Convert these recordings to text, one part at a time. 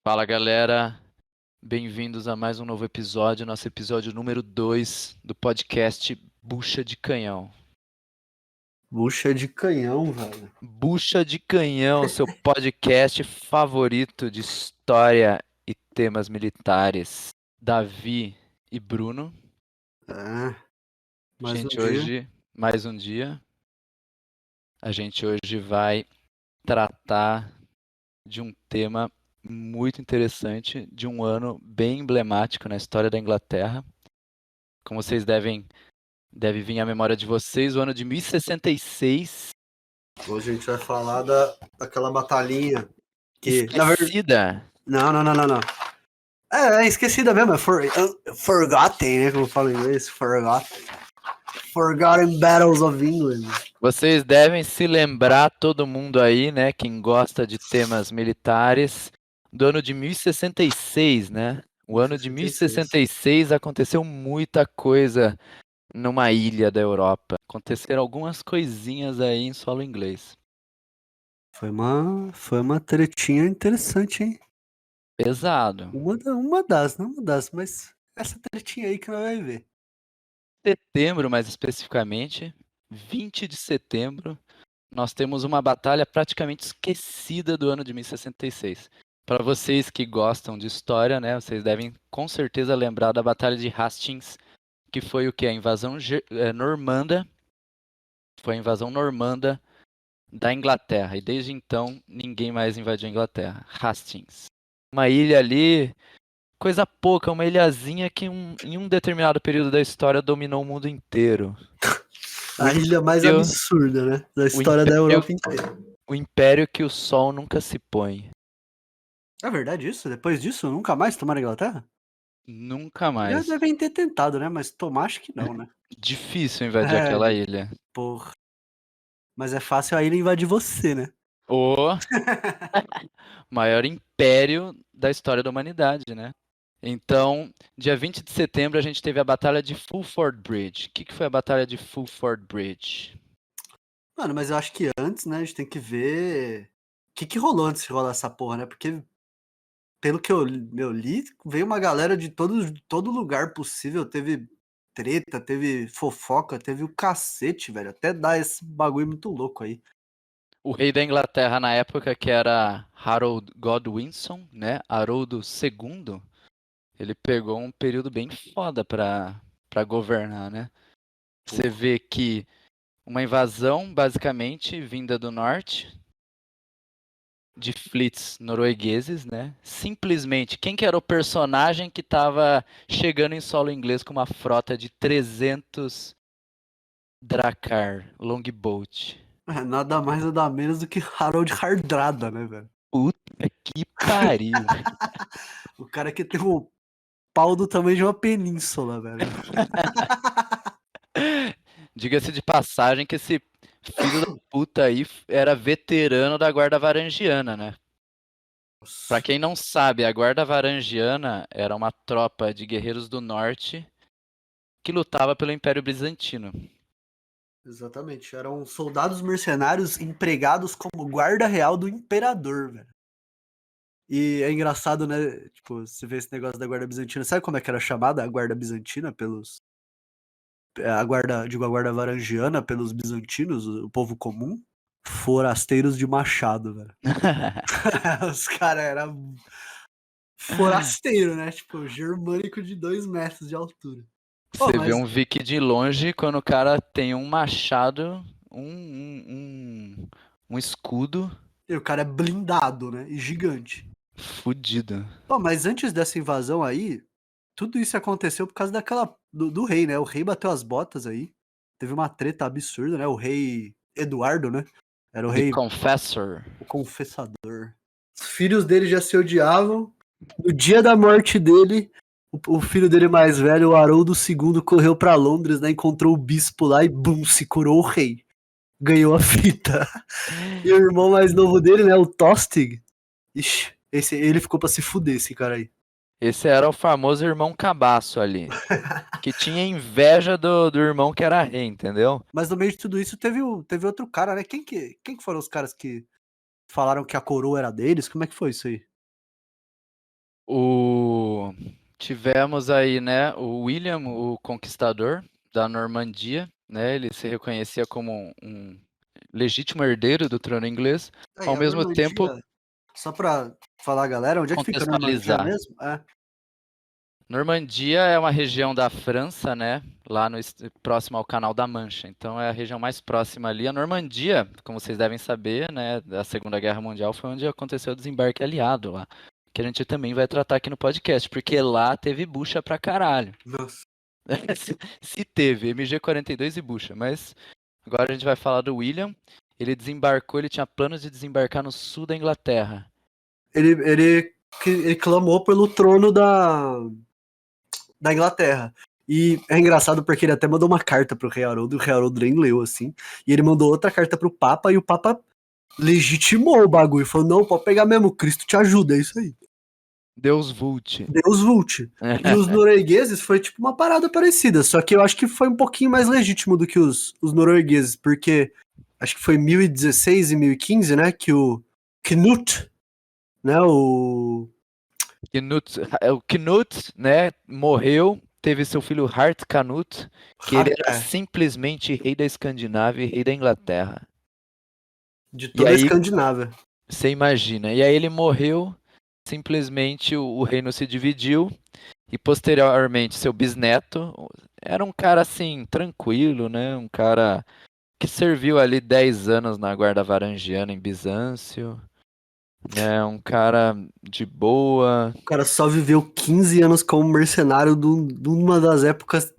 Fala galera, bem-vindos a mais um novo episódio, nosso episódio número 2 do podcast Bucha de Canhão. Bucha de canhão, velho. Bucha de Canhão, seu podcast favorito de história e temas militares. Davi e Bruno. É, mais um Gente, dia. hoje, mais um dia, a gente hoje vai tratar de um tema muito interessante, de um ano bem emblemático na história da Inglaterra. Como vocês deve vir à memória de vocês, o ano de 1066, Hoje a gente vai falar daquela batalhinha que, na verdade. esquecida. Não. É esquecida mesmo, forgotten, né? Como fala em inglês, forgotten. Forgotten Battles of England. Vocês devem se lembrar, todo mundo aí, né, quem gosta de temas militares, do ano de 1066, né? O ano de 66. 1066 aconteceu muita coisa numa ilha da Europa. Aconteceram algumas coisinhas aí em solo inglês. Foi uma tretinha interessante, hein? Pesado. Não uma das, mas essa tretinha aí que nós vai ver. Setembro, mais especificamente, 20 de setembro, nós temos uma batalha praticamente esquecida do ano de 1066. Para vocês que gostam de história, né, vocês devem com certeza lembrar da Batalha de Hastings, que foi o que? A invasão normanda. Foi a invasão normanda da Inglaterra. E desde então, ninguém mais invadiu a Inglaterra. Hastings. Uma ilha ali, coisa pouca, uma ilhazinha que em um determinado período da história dominou o mundo inteiro. O A ilha mais império, absurda, né? Da o história da império, Europa inteira. o império que o sol nunca se põe. É verdade isso? Depois disso, nunca mais tomaram a Inglaterra? Nunca Já mais. devem ter tentado, né, mas tomar acho que não, né. Difícil invadir É, aquela ilha. porra. Mas é fácil a ilha invadir você, né. O maior império da história da humanidade, né? Então, dia 20 de setembro, a gente teve a Batalha de Fulford Bridge. O que foi a Batalha de Fulford Bridge? Mano, mas eu acho que antes, né, a gente tem que ver o que rolou antes de rolar essa porra, né, porque pelo que eu li, veio uma galera de todo lugar possível, teve treta, teve fofoca, teve o cacete, velho, até dar esse bagulho muito louco aí. O rei da Inglaterra na época, que era Harold Godwinson, né? Haroldo II, ele pegou um período bem foda para governar, né? Você Porra. vê que uma invasão, basicamente, vinda do norte, de fleets noruegueses, né? Simplesmente, quem que era o personagem que estava chegando em solo inglês com uma frota de 300 Drakkar Longboat? É, nada mais nada menos do que Harold Hardrada, né, velho. Puta que pariu! O cara que tem o pau do tamanho de uma península, velho. Diga-se de passagem que esse filho da puta aí era veterano da Guarda Varangiana, né? Pra quem não sabe, a Guarda Varangiana era uma tropa de guerreiros do norte que lutava pelo Império Bizantino. Exatamente, eram soldados mercenários empregados como guarda real do imperador, velho. E é engraçado, né, tipo, você vê esse negócio da guarda bizantina, sabe como é que era chamada a guarda bizantina a guarda varangiana pelos bizantinos, o povo comum? Forasteiros de machado, velho. Os caras eram forasteiro, né, tipo, germânico de 2 metros de altura. Pô, Você vê mas um Viking de longe quando o cara tem um machado, um escudo o cara é blindado, né, e gigante. fudido. Pô, mas antes dessa invasão aí, tudo isso aconteceu por causa do rei, né? O rei bateu as botas aí. Teve uma treta absurda, né? O rei Eduardo, né? Era o The rei, Confessor. o confessador. Os filhos dele já se odiavam. No dia da morte dele, o filho dele mais velho, o Haroldo II, correu pra Londres, né? Encontrou o bispo lá e bum, se curou o rei. Ganhou a fita. E o irmão mais novo dele, né? O Tostig. Ixi, ele ficou pra se fuder, esse cara aí. Esse era o famoso irmão cabaço ali, que tinha inveja do irmão que era rei, entendeu? Mas no meio de tudo isso teve outro cara, né? Quem que foram os caras que falaram que a coroa era deles? Como é que foi isso aí? Tivemos aí, né, o William, o conquistador da Normandia, né? Ele se reconhecia como um legítimo herdeiro do trono inglês, Aí, ao a mesmo tempo Normandia, só pra falar, galera, onde é que fica a Normandia contextualizar. mesmo? É. Normandia é uma região da França, né? Lá no próximo ao Canal da Mancha. Então é a região mais próxima ali. A Normandia, como vocês devem saber, né, da Segunda Guerra Mundial foi onde aconteceu o desembarque aliado lá, que a gente também vai tratar aqui no podcast, porque lá teve bucha pra caralho. Nossa. Se teve, MG-42 e bucha, mas agora a gente vai falar do William. Ele desembarcou, ele tinha planos de desembarcar no sul da Inglaterra. Ele clamou pelo trono da Inglaterra. E é engraçado porque ele até mandou uma carta pro rei Haroldo, e o rei Haroldo nem leu, assim. E ele mandou outra carta pro Papa, e o Papa legitimou o bagulho. Falou, não, pode pegar mesmo, Cristo te ajuda, é isso aí. Deus Vult. Deus Vult. E os noruegueses foi tipo uma parada parecida, só que eu acho que foi um pouquinho mais legítimo do que os noruegueses, porque acho que foi 1016 e 1015, né, que o Knut, né, O Knut, né, morreu, teve seu filho Harthkanut, que ele era é, simplesmente rei da Escandinávia e rei da Inglaterra. de E toda a aí, Escandinávia. você imagina, e aí ele morreu, simplesmente o reino se dividiu, e posteriormente seu bisneto era um cara assim, tranquilo, né, um cara que serviu ali 10 anos na guarda varangiana em Bizâncio, né, um cara de boa. O cara só viveu 15 anos como mercenário de uma das épocas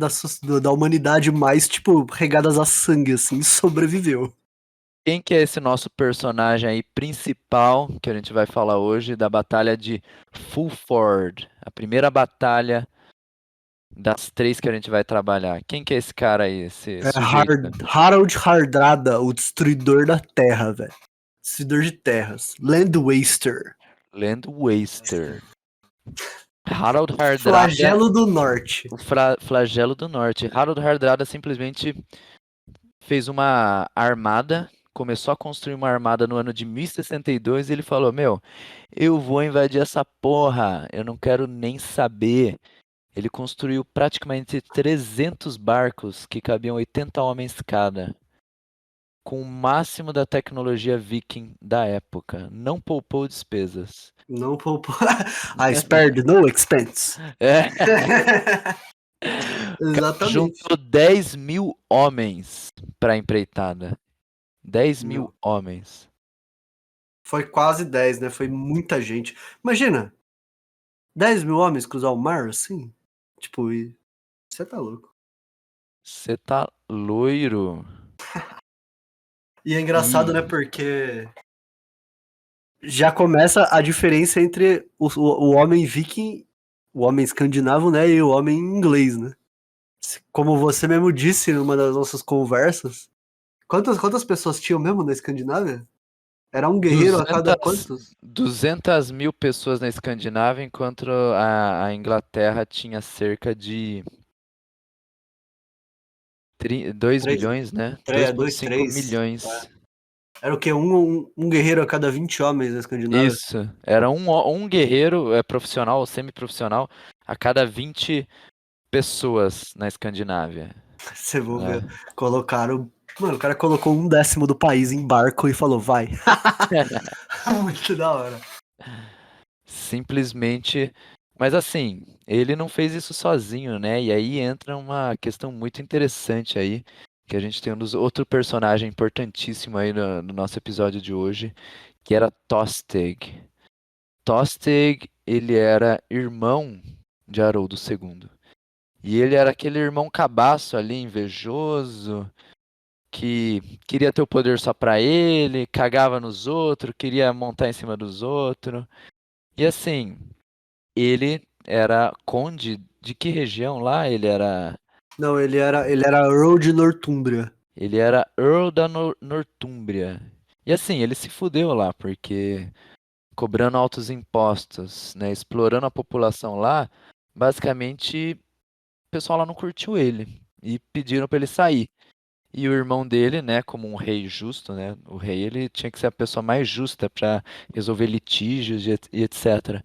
da humanidade mais, tipo, regadas a sangue, assim, e sobreviveu. Quem que é esse nosso personagem aí principal que a gente vai falar hoje da batalha de Fulford, a primeira batalha das três que a gente vai trabalhar. Quem que é esse cara aí, esse É sujeito? Harald Hardrada, o destruidor da terra, velho. Destruidor de terras. Land Waster. Land Waster. Harold Hardrada, Flagelo do Norte. o flagelo do norte. Harold Hardrada simplesmente fez uma armada, começou a construir uma armada no ano de 1062 e ele falou: Meu, eu vou invadir essa porra, eu não quero nem saber. Ele construiu praticamente 300 barcos que cabiam 80 homens cada, com o máximo da tecnologia viking da época. Não poupou despesas. Não poupou. I spared no expense. É, Exatamente. juntou 10 mil homens para a empreitada. 10 mil Não. homens. Foi quase 10, né? Foi muita gente. Imagina, 10 mil homens cruzar o mar, assim? Tipo, você tá louco. Você tá loiro. E é engraçado, né? E Porque já começa a diferença entre o homem viking, o homem escandinavo, né? E o homem inglês, né? Como você mesmo disse numa das nossas conversas, quantas pessoas tinham mesmo na Escandinávia? Era um guerreiro a cada 200, quantos? 200 mil pessoas na Escandinávia, enquanto a Inglaterra tinha cerca de 2 Três, milhões, né? dois, 2,5 três. milhões. Era o quê? Um guerreiro a cada 20 homens na Escandinávia? Isso. Era um guerreiro profissional ou semi-profissional a cada 20 pessoas na Escandinávia. Você vai ver. Né? Colocaram. Mano, o cara colocou 1/10 do país em barco e falou, vai. Muito da hora. Simplesmente. Mas assim, ele não fez isso sozinho, né? E aí entra uma questão muito interessante aí, que a gente tem outro personagem importantíssimo aí no nosso episódio de hoje, que era Tostig. Tostig, ele era irmão de Haroldo II. E ele era aquele irmão cabaço ali, invejoso, que queria ter o poder só pra ele, cagava nos outros, queria montar em cima dos outros. E assim, ele era conde de que região lá? Não, ele era Earl de Northumbria. Ele era Earl da Nortúmbria. E assim, ele se fudeu lá, porque cobrando altos impostos, né, explorando a população lá, basicamente o pessoal lá não curtiu ele e pediram para ele sair. E o irmão dele, né, como um rei justo, né, o rei ele tinha que ser a pessoa mais justa para resolver litígios e etc.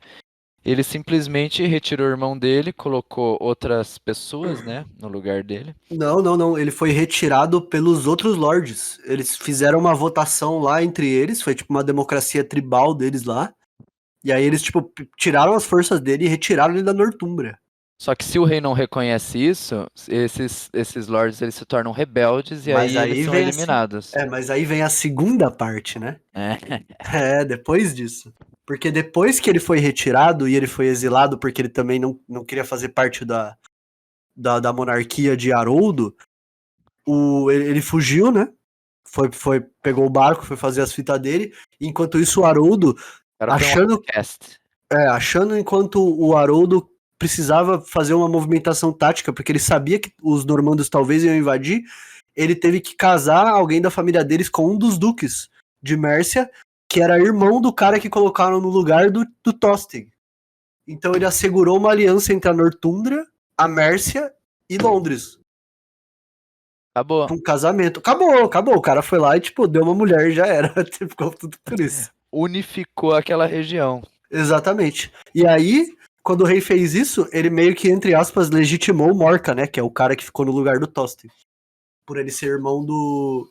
Ele simplesmente retirou o irmão dele, colocou outras pessoas, né, no lugar dele. Não. Ele foi retirado pelos outros lords. Eles fizeram uma votação lá entre eles, foi tipo uma democracia tribal deles lá. E aí eles, tipo, tiraram as forças dele e retiraram ele da Nortúmbria. Só que se o rei não reconhece isso, esses lords eles se tornam rebeldes e Mas aí eles aí são vem eliminados. mas aí vem a segunda parte, né? É. É, depois disso. Porque depois que ele foi retirado e ele foi exilado porque ele também não queria fazer parte da monarquia de Haroldo, ele fugiu, né? Pegou o barco, foi fazer as fitas dele. Enquanto isso, o Haroldo, O cara foi um achando, outcast. achando enquanto o Haroldo precisava fazer uma movimentação tática, porque ele sabia que os normandos talvez iam invadir, ele teve que casar alguém da família deles com um dos duques de Mércia, que era irmão do cara que colocaram no lugar do Tostig. Então ele assegurou uma aliança entre a Nortúmbria, a Mércia e Londres. Acabou. Um casamento. Acabou. O cara foi lá e, tipo, deu uma mulher e já era. Ficou tudo por isso. Unificou aquela região. Exatamente. E aí, quando o rei fez isso, ele meio que, entre aspas, legitimou o Morca, né? Que é o cara que ficou no lugar do Tostig. Por ele ser irmão do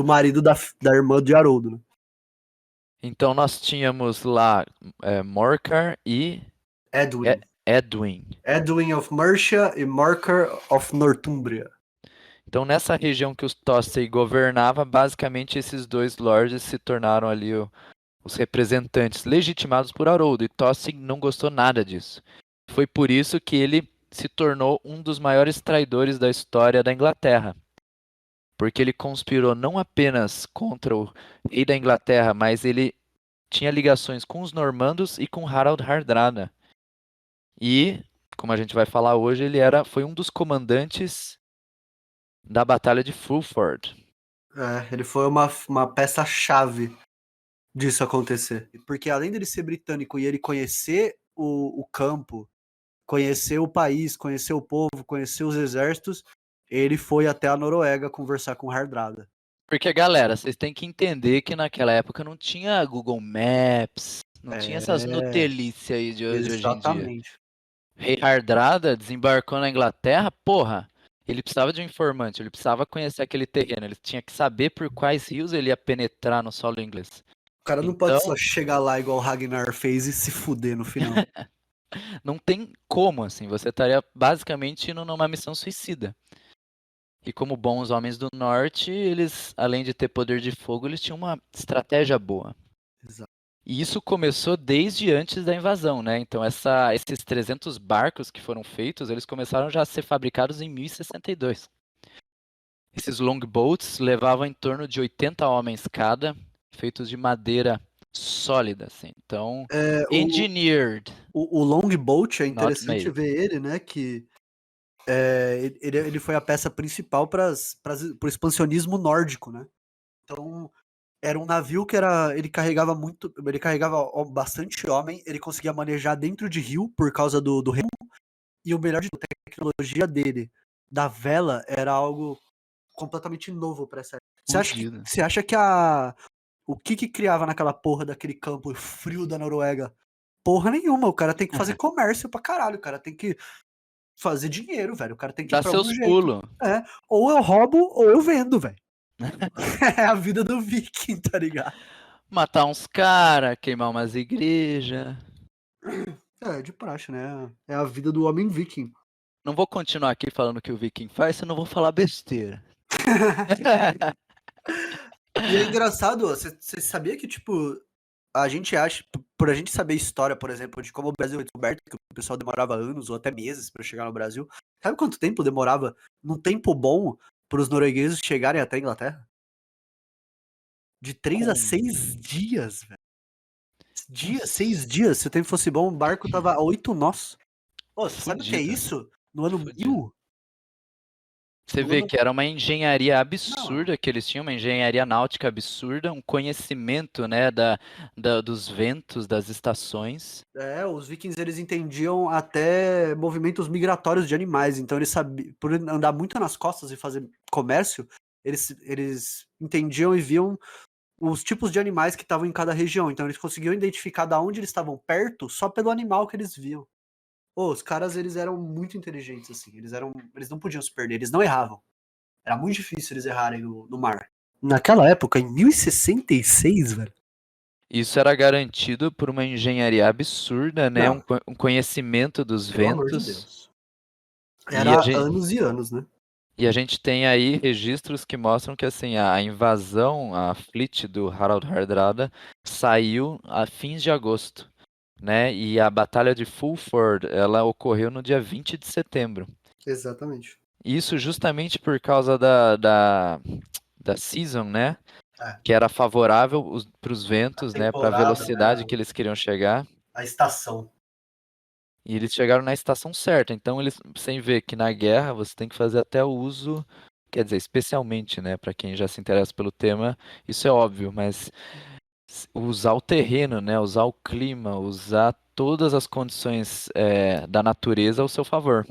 marido da irmã de Haroldo, né? Então nós tínhamos lá Morcar e Edwin. Edwin. Edwin of Mercia e Morcar of Northumbria. Então nessa região que os Tossey governava, basicamente esses dois lords se tornaram ali os representantes legitimados por Haroldo, e Tossey não gostou nada disso. Foi por isso que ele se tornou um dos maiores traidores da história da Inglaterra. Porque ele conspirou não apenas contra o rei da Inglaterra, mas ele tinha ligações com os normandos e com Harald Hardrada. E, como a gente vai falar hoje, foi um dos comandantes da Batalha de Fulford. Ele foi uma peça-chave disso acontecer. Porque além dele ser britânico e ele conhecer o campo, conhecer o país, conhecer o povo, conhecer os exércitos, ele foi até a Noruega conversar com Hardrada. Porque, galera, vocês têm que entender que naquela época não tinha Google Maps, não tinha essas nutelícias aí de hoje em dia. Exatamente. Rei Hardrada desembarcou na Inglaterra, porra, ele precisava de um informante, ele precisava conhecer aquele terreno, ele tinha que saber por quais rios ele ia penetrar no solo inglês. O cara não pode só chegar lá igual o Ragnar fez e se fuder no final. Não tem como, assim, você estaria basicamente indo numa missão suicida. E como bons homens do norte, eles, além de ter poder de fogo, eles tinham uma estratégia boa. Exato. E isso começou desde antes da invasão, né? Então esses 300 barcos que foram feitos, eles começaram já a ser fabricados em 1062. Esses longboats levavam em torno de 80 homens cada, feitos de madeira sólida, assim. Então, engineered. O longboat é Not interessante made. ver ele, né? Que ele foi a peça principal para o expansionismo nórdico, né? Então, era um navio que ele carregava bastante homem, ele conseguia manejar dentro de rio por causa do remo, e o melhor de tudo, a tecnologia dele, da vela, era algo completamente novo para essa época. Você acha que o que criava naquela porra daquele campo frio da Noruega? Porra nenhuma, o cara tem que fazer comércio pra caralho, o cara tem que fazer dinheiro, velho, o cara tem que ir Dá pra algum seus jeito. pulos. Ou eu roubo ou eu vendo, velho. É a vida do viking, tá ligado? Matar uns caras, queimar umas igrejas. De praxe, né? É a vida do homem viking. Não vou continuar aqui falando o que o viking faz, senão vou falar besteira. E é engraçado, você sabia que, tipo, a gente acha, por a gente saber história, por exemplo, de como o Brasil foi descoberto, que o pessoal demorava anos ou até meses pra chegar no Brasil. Sabe quanto tempo demorava, num tempo bom, pros noruegueses chegarem até a Inglaterra? De 3 a 6 dias, velho. 6 dias. Se o tempo fosse bom, o barco tava a 8 nós. Pô, você sabe o que é isso? No ano 1000? Você No vê ano... que era uma engenharia absurda Não. que eles tinham, uma engenharia náutica absurda, um conhecimento, né, dos ventos, das estações. Os vikings, eles entendiam até movimentos migratórios de animais, então eles sabiam, por andar muito nas costas e fazer comércio, eles entendiam e viam os tipos de animais que estavam em cada região. Então eles conseguiam identificar da onde eles estavam perto só pelo animal que eles viam. Os caras, eles eram muito inteligentes, assim. Eles não podiam se perder, eles não erravam. Era muito difícil eles errarem no mar. Naquela época, em 1066, velho. Isso era garantido por uma engenharia absurda, né? Não, Um conhecimento dos pelo amor de ventos. Deus. E a Era gente, anos e anos, né? e a gente tem aí registros que mostram que assim, a invasão, a fleet do Harald Hardrada saiu a fins de agosto, né? E a Batalha de Fulford, ela ocorreu no dia 20 de setembro. Exatamente. Isso justamente por causa da season, né? É, Que era favorável para os a ventos, né? Para a temporada, velocidade né? que eles queriam chegar. A estação. E eles chegaram na estação certa. Então, eles, sem ver que na guerra você tem que fazer até o uso, quer dizer, especialmente, né, para quem já se interessa pelo tema, isso é óbvio, mas usar o terreno, né, usar o clima, usar todas as condições da natureza ao seu favor.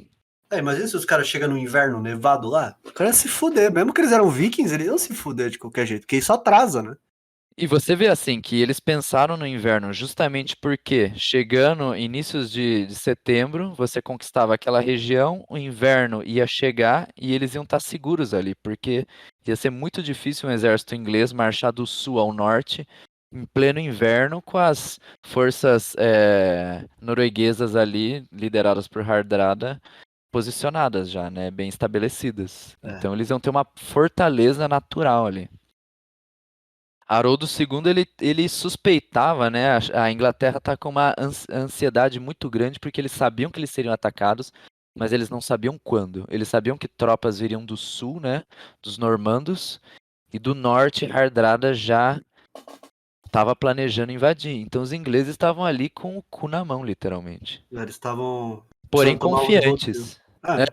Imagina se os caras chegam no inverno nevado lá. Os caras iam se fuder. Mesmo que eles eram vikings, eles iam se fuder de qualquer jeito. Porque isso atrasa, né? E você vê assim que eles pensaram no inverno justamente porque chegando inícios de setembro, você conquistava aquela região, o inverno ia chegar e eles iam estar seguros ali, porque ia ser muito difícil um exército inglês marchar do sul ao norte em pleno inverno com as forças norueguesas ali, lideradas por Hardrada, posicionadas já, né, bem estabelecidas. É. Então eles iam ter uma fortaleza natural ali. Haroldo II, ele suspeitava, né? A Inglaterra está com uma ansiedade muito grande porque eles sabiam que eles seriam atacados, mas eles não sabiam quando. Eles sabiam que tropas viriam do sul, né? Dos normandos, e do norte, Hardrada já estava planejando invadir. Então os ingleses estavam ali com o cu na mão, literalmente. Eles estavam Porém precisando tomar um desvio. confiantes. Né?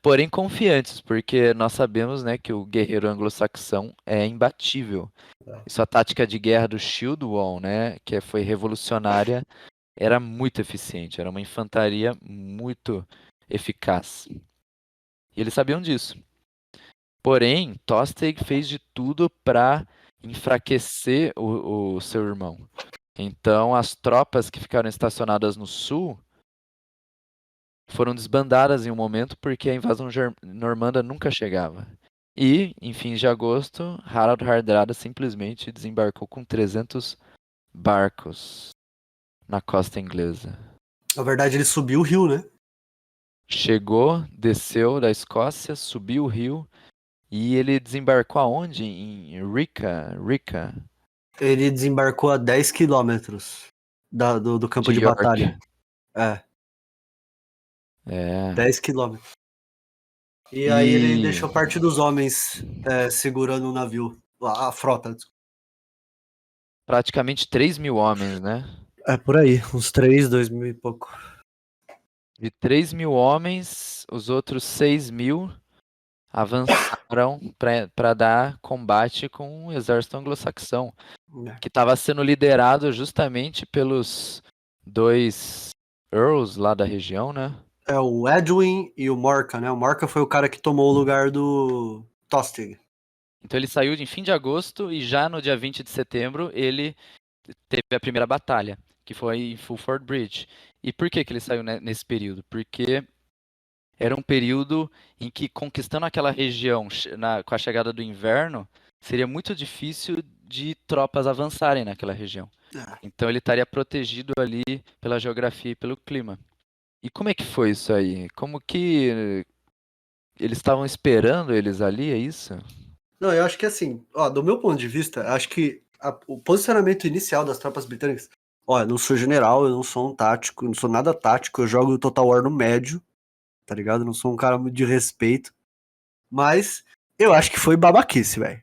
Porém confiantes, porque nós sabemos, né, que o guerreiro anglo-saxão é imbatível. E sua tática de guerra do Shield Wall, né, que foi revolucionária, era muito eficiente, era uma infantaria muito eficaz. E eles sabiam disso. Porém, Tostig fez de tudo para enfraquecer o seu irmão. Então, as tropas que ficaram estacionadas no sul foram desbandadas em um momento porque a invasão normanda nunca chegava. E, em fins de agosto, Harald Hardrada simplesmente desembarcou com 300 barcos na costa inglesa. Na verdade, ele subiu o rio, né? Chegou, desceu da Escócia, subiu o rio e ele desembarcou aonde? Em Rica, Ele desembarcou a 10 quilômetros do campo de de York. batalha. É, É. 10 quilômetros. E aí ele E deixou parte dos homens segurando o navio. A frota. Desculpa. praticamente 3.000 homens, né? É por aí, uns 3, 2 mil e pouco. De 3.000 homens, os outros 6.000 avançaram para dar combate com o exército anglo-saxão, É. que estava sendo liderado justamente pelos dois Earls lá da região, né? É o Edwin e o Morca, né? O Morca foi o cara que tomou o lugar do Tostig. Então ele saiu em fim de agosto e já no dia 20 de setembro ele teve a primeira batalha, que foi em Fulford Bridge. E por que ele saiu nesse período? Porque era um período em que conquistando aquela região com a chegada do inverno, seria muito difícil de tropas avançarem naquela região. É. Então ele estaria protegido ali pela geografia e pelo clima. E como é que foi isso aí? Como que eles estavam esperando eles ali, é isso? Não, eu acho que assim, ó, do meu ponto de vista, acho que o posicionamento inicial das tropas britânicas. Ó, eu não sou general, eu não sou um tático, eu não sou nada tático, eu jogo Total War no médio, tá ligado? Eu não sou um cara muito de respeito. Mas eu acho que foi babaquice, velho.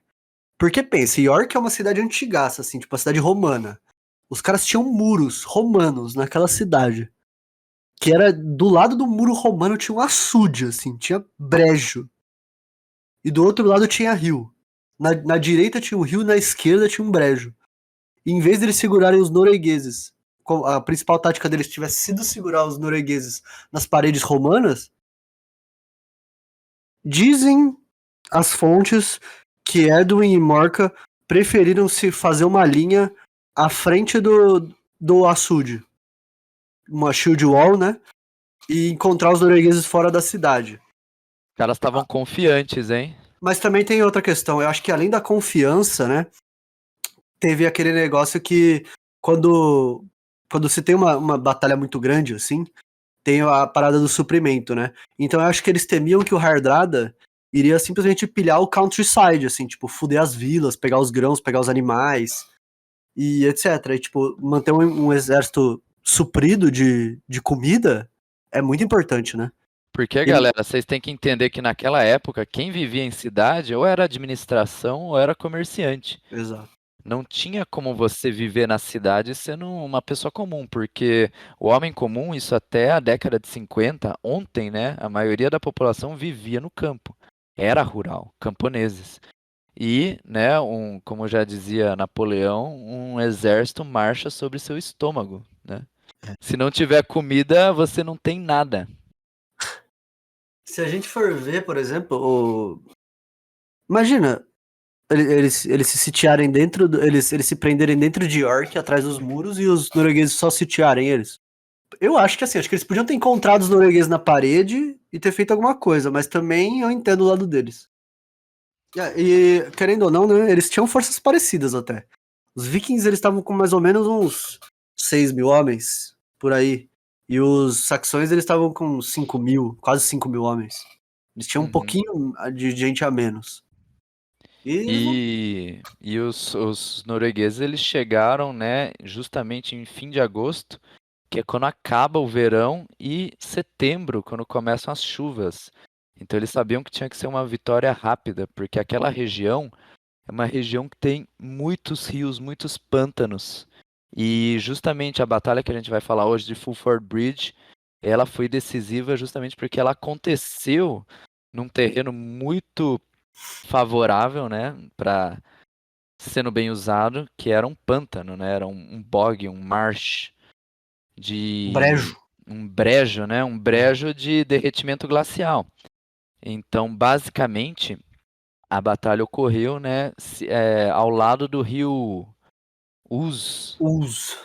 Porque pensa, York é uma cidade antigaça, assim, tipo, uma cidade romana. Os caras tinham muros romanos naquela cidade. Que era do lado do muro romano tinha um açude, assim, tinha brejo. E do outro lado tinha rio. Na direita tinha um rio, na esquerda tinha um brejo. E em vez deles segurarem os noruegueses, a principal tática deles tivesse sido segurar os noruegueses nas paredes romanas, dizem as fontes que Edwin e Morca preferiram se fazer uma linha à frente do açude, uma shield wall, né? E encontrar os noruegueses fora da cidade. Os caras estavam confiantes, hein? Mas também tem outra questão. Eu acho que além da confiança, né? Teve aquele negócio que quando se tem uma batalha muito grande, assim, tem a parada do suprimento, né? Então eu acho que eles temiam que o Hardrada iria simplesmente pilhar o countryside, assim, tipo, fuder as vilas, pegar os grãos, pegar os animais e etc. E, tipo, manter um exército suprido de comida é muito importante, né? Porque, E- galera, vocês têm que entender que naquela época, quem vivia em cidade ou era administração ou era comerciante. Exato. Não tinha como você viver na cidade sendo uma pessoa comum, porque o homem comum, isso até a década de 50, ontem, né, a maioria da população vivia no campo. Era rural, camponeses. E, né, como já dizia Napoleão, um exército marcha sobre seu estômago, né? Se não tiver comida, você não tem nada. Se a gente for ver, por exemplo, imagina, eles se sitiarem dentro eles se prenderem dentro de York, atrás dos muros, e os noruegueses só sitiarem eles. Eu acho que assim, acho que eles podiam ter encontrado os noruegueses na parede e ter feito alguma coisa, mas também eu entendo o lado deles. E, querendo ou não, né, eles tinham forças parecidas até. Os vikings, eles estavam com mais ou menos uns 6.000 homens, por aí. E os saxões, eles estavam com 5.000, quase 5.000 homens. Eles tinham um Uhum. pouquinho de gente a menos. E eles não. E os noruegueses, eles chegaram, né, justamente em fim de agosto, que é quando acaba o verão, e setembro, quando começam as chuvas. Então eles sabiam que tinha que ser uma vitória rápida, porque aquela região é uma região que tem muitos rios, muitos pântanos. E justamente a batalha que a gente vai falar hoje de Fulford Bridge, ela foi decisiva justamente porque ela aconteceu num terreno muito favorável, né, para sendo bem usado, que era um pântano, né, era um bog, um marsh de Brejo. um brejo, né, um brejo de derretimento glacial. Então, basicamente, a batalha ocorreu, né, ao lado do rio Us, Us.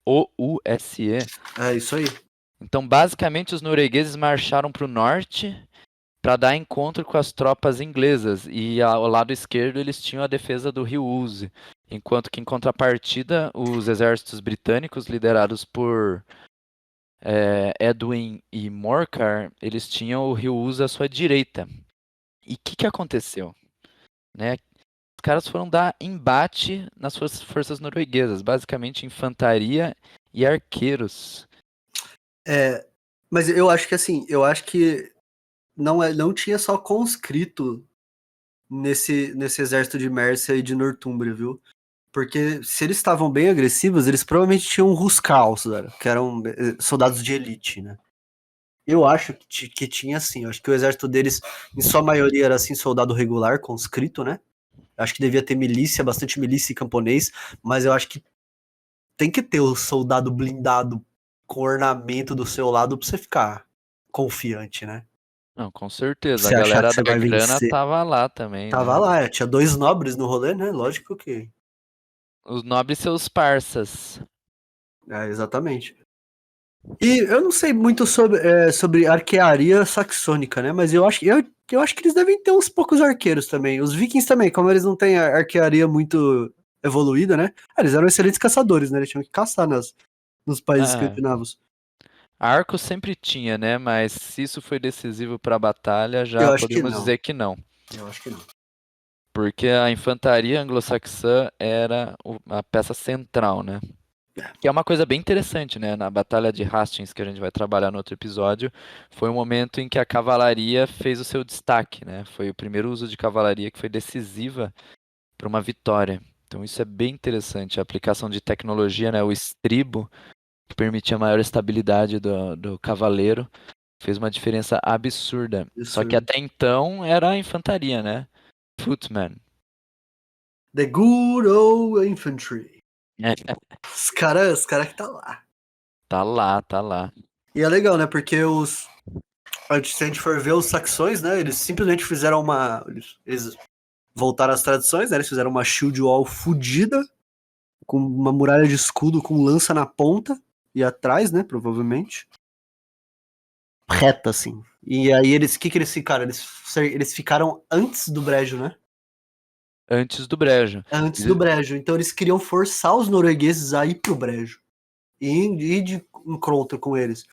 O-U-S-E. É isso aí. Então, basicamente, os noruegueses marcharam para o norte para dar encontro com as tropas inglesas e ao lado esquerdo eles tinham a defesa do rio Uze, enquanto que em contrapartida os exércitos britânicos liderados por Edwin e Morcar, eles tinham o rio Uze à sua direita. E o que aconteceu? Né? Os caras foram dar embate nas suas forças norueguesas, basicamente infantaria e arqueiros. É, mas eu acho que assim, eu acho que não tinha só conscrito nesse exército de Mércia e de Nortúmbria, viu? Porque se eles estavam bem agressivos, eles provavelmente tinham Huscarls, velho, que eram soldados de elite, né? Eu acho que tinha sim. Eu acho que o exército deles, em sua maioria, era assim, soldado regular, conscrito, né? Eu acho que devia ter milícia, bastante milícia e camponês, mas eu acho que tem que ter o soldado blindado com ornamento do seu lado pra você ficar confiante, né? Não, com Pra certeza. A você achar que galera você da vai grana vencer. tava lá também, Tava né? lá, tinha dois nobres no rolê, né? Lógico que. Os nobres seus parças. É, exatamente. E eu não sei muito sobre arquearia saxônica, né? Mas eu acho que eles devem ter uns poucos arqueiros também. Os vikings também, como eles não têm arquearia muito evoluída, né? Eles eram excelentes caçadores, né? Eles tinham que caçar nos países Ah, escandinavos. arco sempre tinha, né? Mas se isso foi decisivo para a batalha, Eu já acho que podemos não. dizer que não. Eu acho que não. Porque a infantaria anglo-saxã era a peça central, né? Que é uma coisa bem interessante, né? Na Batalha de Hastings, que a gente vai trabalhar no outro episódio, foi um momento em que a cavalaria fez o seu destaque, né? Foi o primeiro uso de cavalaria que foi decisiva para uma vitória. Então isso é bem interessante. A aplicação de tecnologia, né? O estribo, que permitia maior estabilidade do cavaleiro, fez uma diferença absurda. Só que Absurdo. até então era a infantaria, né? Footman. The good old infantry. É, Os cara que tá lá. tá lá, tá lá. E é legal, né? Porque se a gente for ver os saxões, né? Eles simplesmente fizeram uma. Eles voltaram às tradições, né? Eles fizeram uma shield wall fodida, com uma muralha de escudo com lança na ponta e atrás, né? Provavelmente. Reta, assim. E aí eles. O que eles ficaram? Eles ficaram antes do brejo, né? Antes do brejo. Antes do brejo. Então eles queriam forçar os noruegueses a ir pro brejo. E ir de encontro com eles.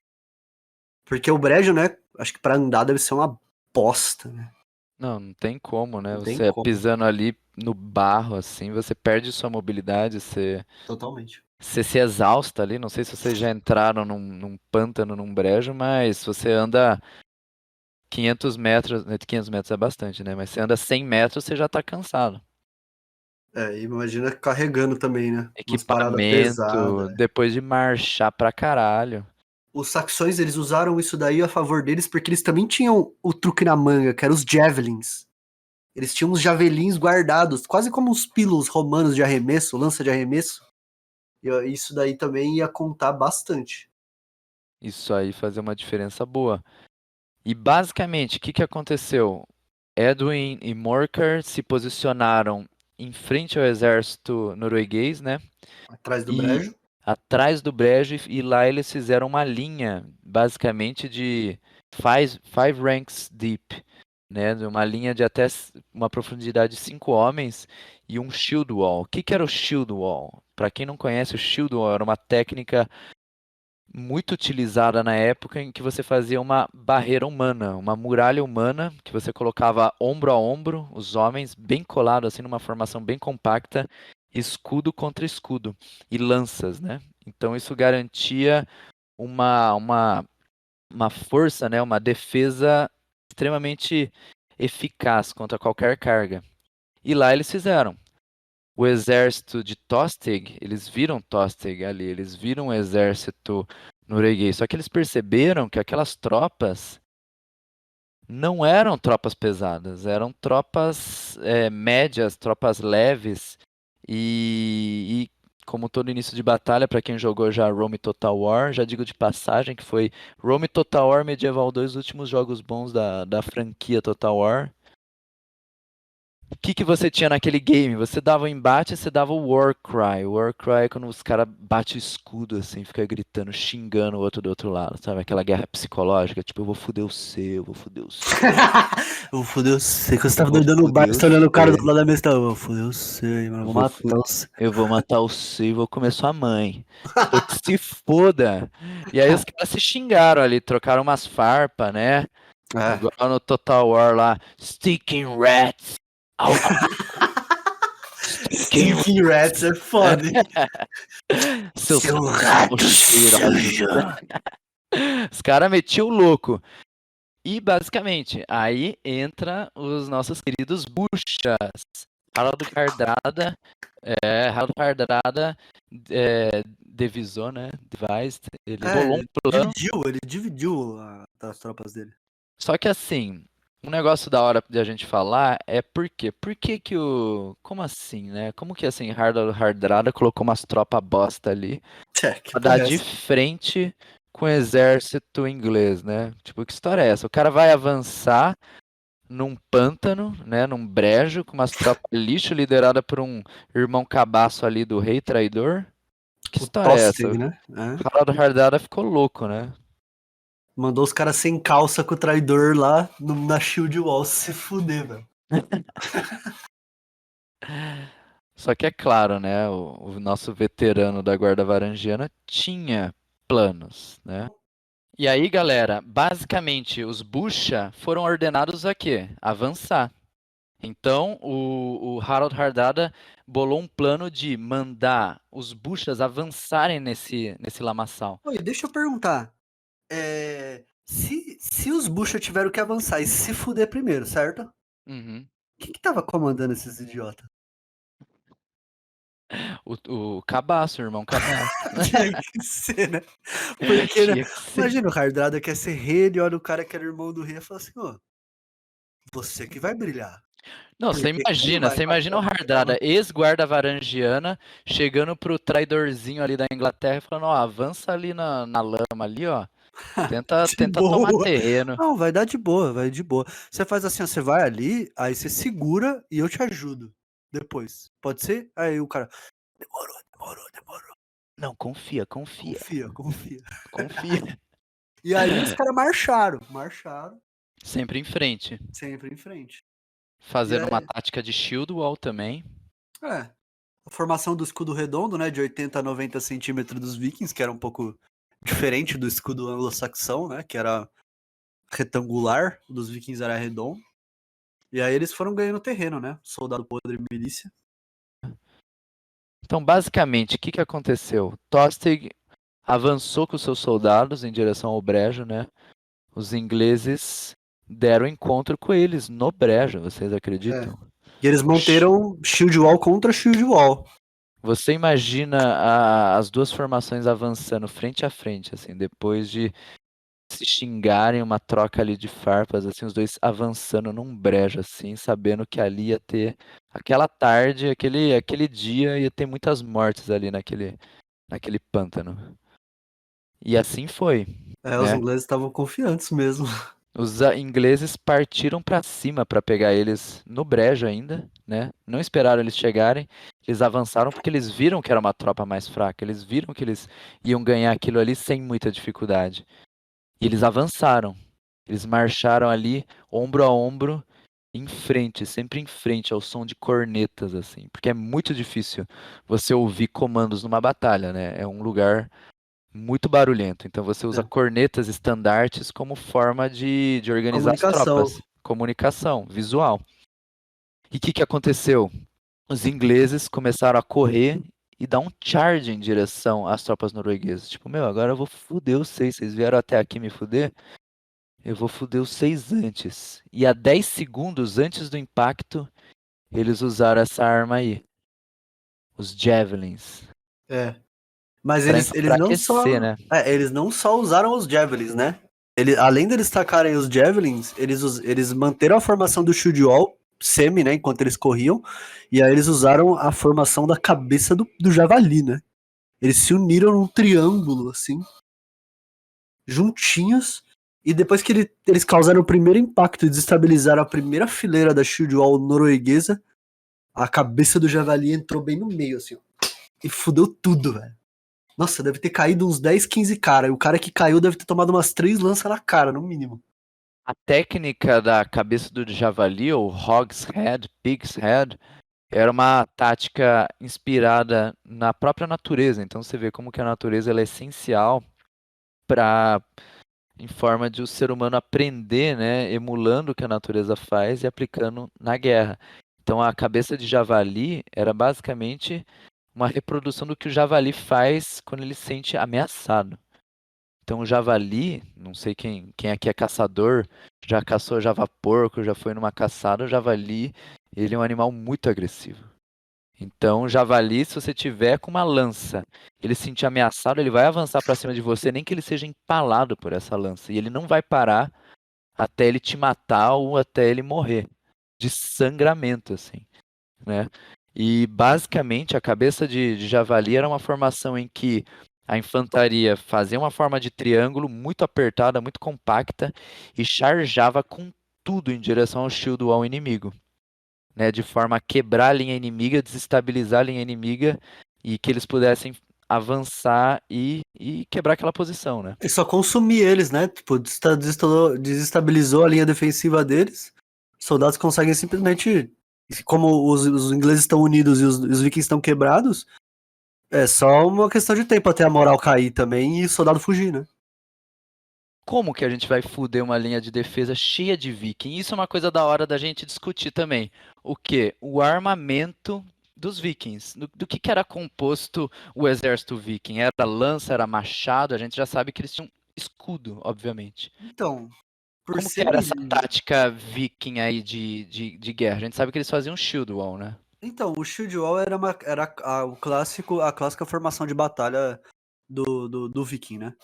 Porque o brejo, né? Acho que pra andar deve ser uma bosta, né? Não tem como, né? Não tem Você como. pisando ali no barro, assim, você perde sua mobilidade, Totalmente. você se exausta ali. Não sei se vocês já entraram num pântano, num brejo, mas se você anda 500 metros, 500 metros é bastante, né? Mas você anda 100 metros, você já tá cansado. É, imagina carregando também, né? Umas paradas Equipamento, pesadas. depois de marchar pra caralho. Os saxões, eles usaram isso daí a favor deles porque eles também tinham o truque na manga, que eram os javelins. Eles tinham uns javelins guardados, quase como uns pilos romanos de arremesso, lança de arremesso. E isso daí também ia contar bastante. Isso aí fazia uma diferença boa. E basicamente, o que que aconteceu? Edwin e Morcar se posicionaram em frente ao exército norueguês, né? Atrás do E brejo. atrás do brejo, e lá eles fizeram uma linha, basicamente de five ranks deep, né? Uma linha de até uma profundidade de 5 homens e um shield wall. O que que era o shield wall? Para quem não conhece, o shield wall era uma técnica muito utilizada na época em que você fazia uma barreira humana, uma muralha humana, que você colocava ombro a ombro, os homens bem colados assim numa formação bem compacta, escudo contra escudo e lanças, né? Então isso garantia uma uma uma força, né, uma defesa extremamente eficaz contra qualquer carga. E lá eles fizeram. O exército de Tostig, eles viram Tostig ali, eles viram o exército norueguês, só que eles perceberam que aquelas tropas não eram tropas pesadas, eram tropas médias, tropas leves, e como todo início de batalha, para quem jogou já Rome Total War, já digo de passagem que foi Rome Total War Medieval 2, os últimos jogos bons da franquia Total War. O que que você tinha naquele game? Você dava o embate, você dava o War Cry. O War Cry é quando os caras batem o escudo, assim, fica gritando, xingando o outro do outro lado, sabe? Aquela guerra psicológica, tipo, eu vou foder o C, eu vou foder o C, Eu vou foder você. Quando você eu tava vou doidando no bar, foder você o tá olhando o cara do C, lado da mesa, tá? Eu vou foder você, mano. Eu eu vou vou, matar você. eu vou matar o C e vou comer sua mãe. Eu que se foda. E aí os caras se xingaram ali, trocaram umas farpas, né? É. Igual no Total War lá, Sticking Rats. Au, au, Sticking Stinking Rats é foda, hein? Seus Seu cachorros rato cheirosos. sujo. Os caras metiam o louco. E basicamente, aí entra os nossos queridos buchas. Harald Hardrada, devisou, né? Devised. Ele bolou um plano. Ele dividiu as tropas dele. Só que assim, um negócio da hora de a gente falar é por quê? Por que que o. Como assim, né? Como que assim, Harald Hardrada colocou umas tropas bosta ali Que pra dar porra é de essa? frente com o exército inglês, né? Tipo, que história é essa? O cara vai avançar num pântano, né? Num brejo, com umas tropas lixo liderada por um irmão cabaço ali do rei traidor. Que O história é essa? Tostig, O né? É. Harald Hardrada ficou louco, né? Mandou os caras sem calça com o traidor lá na Shield Wall se fuder, velho. Só que é claro, né? O nosso veterano da Guarda Varangiana tinha planos, né? E aí, galera, basicamente os Bucha foram ordenados a quê? Avançar. Então, o Harald Hardada bolou um plano de mandar os Buchas avançarem nesse lamaçal. Oi, deixa eu perguntar. Se os Bucha tiveram que avançar e se fuder primeiro, certo? Uhum. Quem que tava comandando esses idiotas? O Cabaço, o irmão Cabaço. Tinha que ser, né? Porque, né? Tinha que ser. Imagina, o Hardrada quer ser rei, ele olha o cara que era irmão do rei e fala assim, ó, você que vai brilhar. Não, Porque quem vai você imagina o matar Hardrada, ela? ex-guarda varangiana, chegando pro traidorzinho ali da Inglaterra e falando, ó, avança ali na lama ali, ó. Tenta, De tenta tomar boa. terreno. Não, vai dar de boa, vai de boa. Você faz assim, ó, você vai ali, aí você segura e eu te ajudo depois. Pode ser? Aí o cara, demorou, demorou, demorou. Não, confia, confia, Confia, confia. confia. E aí os caras marcharam Sempre em frente. sempre em frente. E Fazendo uma aí, tática de shield wall também. é, a formação do escudo redondo, né, de 80 a 90 centímetros dos vikings, que era um pouco diferente do escudo anglo-saxão, né, que era retangular, o dos vikings era redondo. E aí eles foram ganhando terreno, né, soldado podre e milícia. Então, basicamente, o que que aconteceu? Tostig avançou com seus soldados em direção ao brejo, né? Os ingleses deram encontro com eles no brejo, vocês É. acreditam? E eles manteram shield wall contra shield wall. Você imagina as duas formações avançando frente a frente, assim, depois de se xingarem, uma troca ali de farpas, assim, os dois avançando num brejo, assim, sabendo que ali ia ter aquela tarde, aquele dia, ia ter muitas mortes ali naquele pântano. E assim foi, É, os né? ingleses estavam confiantes mesmo. Os ingleses partiram para cima para pegar eles no brejo ainda, né? Não esperaram eles chegarem. Eles avançaram porque eles viram que era uma tropa mais fraca. Eles viram que eles iam ganhar aquilo ali sem muita dificuldade. E eles avançaram. Eles marcharam ali ombro a ombro, em frente, sempre em frente ao som de cornetas assim, porque é muito difícil você ouvir comandos numa batalha, né? É um lugar muito barulhento. Então você usa É. cornetas estandartes como forma de organizar as Comunicação. tropas. Comunicação, visual. E o que, que aconteceu? Os ingleses começaram a correr e dar um charge em direção às tropas norueguesas. Tipo, meu, agora eu vou foder vocês. Vocês vieram até aqui me foder? Eu vou foder vocês antes. E a 10 segundos antes do impacto, eles usaram essa arma aí. Os Javelins. É. Mas Pra eles não enfraquecer, só. né? Eles não só usaram os Javelins, né? Além deles tacarem os Javelins, eles manteram a formação do Shield Wall, semi, né? Enquanto eles corriam. E aí eles usaram a formação da cabeça do Javali, né? Eles se uniram num triângulo, assim, juntinhos. E depois que eles causaram o primeiro impacto e desestabilizaram a primeira fileira da Shield Wall norueguesa, a cabeça do Javali entrou bem no meio, assim, ó. E fudeu tudo, velho. Nossa, deve ter caído uns 10, 15 cara. E o cara que caiu deve ter tomado umas 3 lanças na cara, no mínimo. A técnica da cabeça do javali, ou hog's head, pig's head, era uma tática inspirada na própria natureza. Então você vê como que a natureza ela é essencial para, em forma de o ser humano aprender, né, emulando o que a natureza faz e aplicando na guerra. Então a cabeça de javali era basicamente uma reprodução do que o javali faz quando ele se sente ameaçado. Então o javali, não sei quem aqui é caçador, já caçou javaporco, já foi numa caçada, o javali, ele é um animal muito agressivo. Então o javali, se você tiver com uma lança, ele se sentir ameaçado, ele vai avançar para cima de você, nem que ele seja empalado por essa lança, e ele não vai parar até ele te matar ou até ele morrer, de sangramento, assim, né? E basicamente a cabeça de javali era uma formação em que a infantaria fazia uma forma de triângulo muito apertada, muito compacta e charjava com tudo em direção ao shield wall inimigo, né? De forma a quebrar a linha inimiga, desestabilizar a linha inimiga e que eles pudessem avançar e quebrar aquela posição, né? E só consumir eles, né? Tipo, desestabilizou a linha defensiva deles. Os soldados conseguem simplesmente. Como os ingleses estão unidos e os vikings estão quebrados, é só uma questão de tempo até a moral cair também e o soldado fugir, né? Como que a gente vai foder uma linha de defesa cheia de viking? Isso é uma coisa da hora da gente discutir também. O que? O armamento dos vikings. Do que era composto o exército viking? Era lança, era machado? A gente já sabe que eles tinham escudo, obviamente. Então, por Como que ser era essa milícia. tática viking aí de guerra? A gente sabe que eles faziam shield wall, né? Então, o Shield Wall era a clássica formação de batalha do Viking, né?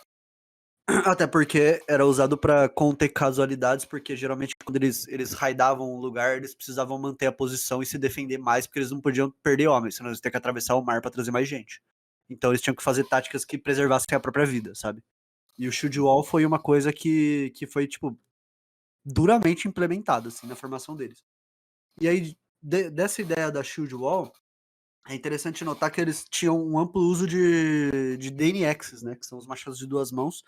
Até porque era usado pra conter casualidades, porque geralmente quando eles raidavam um lugar, eles precisavam manter a posição e se defender mais, porque eles não podiam perder homens, senão eles tinham que atravessar o mar pra trazer mais gente. Então eles tinham que fazer táticas que preservassem a própria vida, sabe? E o Shield Wall foi uma coisa que foi, tipo, duramente implementada, assim, na formação deles. E aí, dessa ideia da Shield Wall, é interessante notar que eles tinham um amplo uso de DNXs, né? Que são os machados de duas mãos,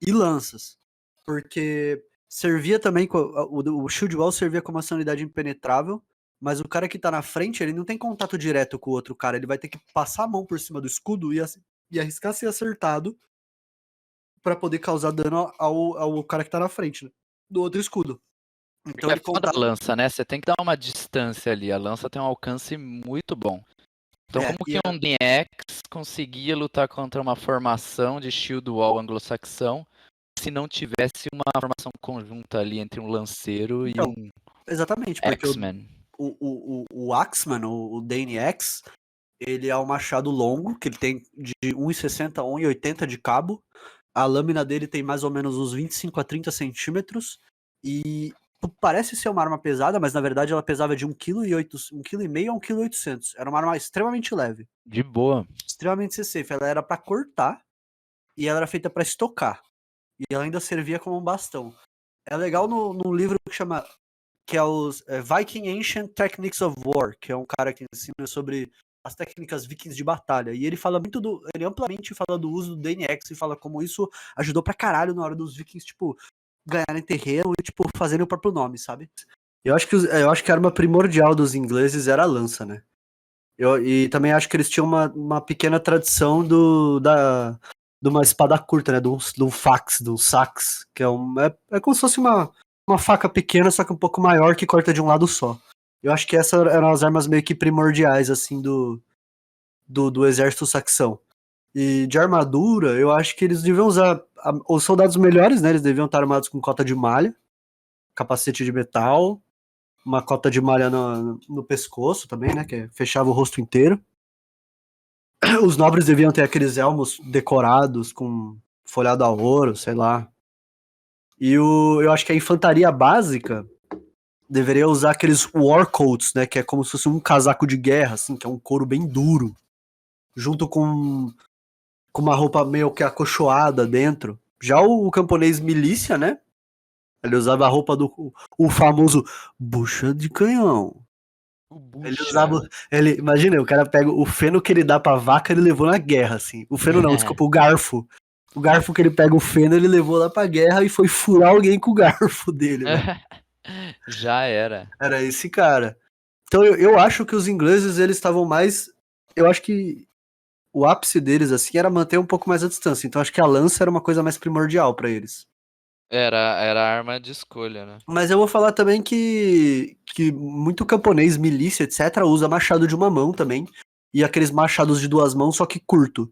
e lanças. Porque servia também, o Shield Wall servia como uma unidade impenetrável, mas o cara que tá na frente, ele não tem contato direto com o outro cara, ele vai ter que passar a mão por cima do escudo e arriscar ser acertado para poder causar dano ao cara que tá na frente, né? Do outro escudo. Então Porque é ele foda a contava. lança, né? Você tem que dar uma distância ali. A lança tem um alcance muito bom. Então, como que um DX conseguia lutar contra uma formação de Shield Wall anglo-saxão se não tivesse uma formação conjunta ali entre um lanceiro e Então, um exatamente, porque X-Men? o Axeman, o Dane X, ele é um machado longo, que ele tem de 1,60 a 1,80 de cabo. A lâmina dele tem mais ou menos uns 25 a 30 centímetros. E parece ser uma arma pesada, mas na verdade ela pesava de 1,5 kg a 1,8 kg. Era uma arma extremamente leve. De boa. Extremamente safe. Ela era para cortar e ela era feita para estocar. E ela ainda servia como um bastão. É legal no livro que chama que é os Viking Ancient Techniques of War, que é um cara que ensina sobre as técnicas vikings de batalha. E ele fala muito ele amplamente fala do uso do DNX e fala como isso ajudou pra caralho na hora dos vikings, tipo, ganharem terreno e, tipo, fazerem o próprio nome, sabe? Eu acho que a arma primordial dos ingleses era a lança, né? E também acho que eles tinham uma pequena tradição de uma espada curta, né? De um fax, de um sax, que é como se fosse uma faca pequena, só que um pouco maior, que corta de um lado só. Eu acho que essas eram as armas meio que primordiais, assim, do exército saxão. E de armadura, eu acho que eles deviam usar. Os soldados melhores, né? Eles deviam estar armados com cota de malha, capacete de metal, uma cota de malha no pescoço também, né? Que fechava o rosto inteiro. Os nobres deviam ter aqueles elmos decorados com folhado a ouro, sei lá. Eu acho que a infantaria básica deveria usar aqueles war coats, né? Que é como se fosse um casaco de guerra, assim, que é um couro bem duro. Junto com uma roupa meio que acolchoada dentro. Já o camponês milícia, né? Ele usava a roupa o famoso bucha de canhão. O Ele bucha. usava. Imagina, o cara pega o feno que ele dá pra vaca, ele levou na guerra, assim. O feno não, desculpa, o garfo. O garfo que ele pega o feno, ele levou lá pra guerra e foi furar alguém com o garfo dele, velho. Já era. Era esse cara. Então eu acho que os ingleses, eles estavam mais. Eu acho que o ápice deles, assim, era manter um pouco mais a distância. Então acho que a lança era uma coisa mais primordial pra eles. Era a arma de escolha, né? Mas eu vou falar também que muito camponês, milícia, etc., usa machado de uma mão também. E aqueles machados de duas mãos, só que curto.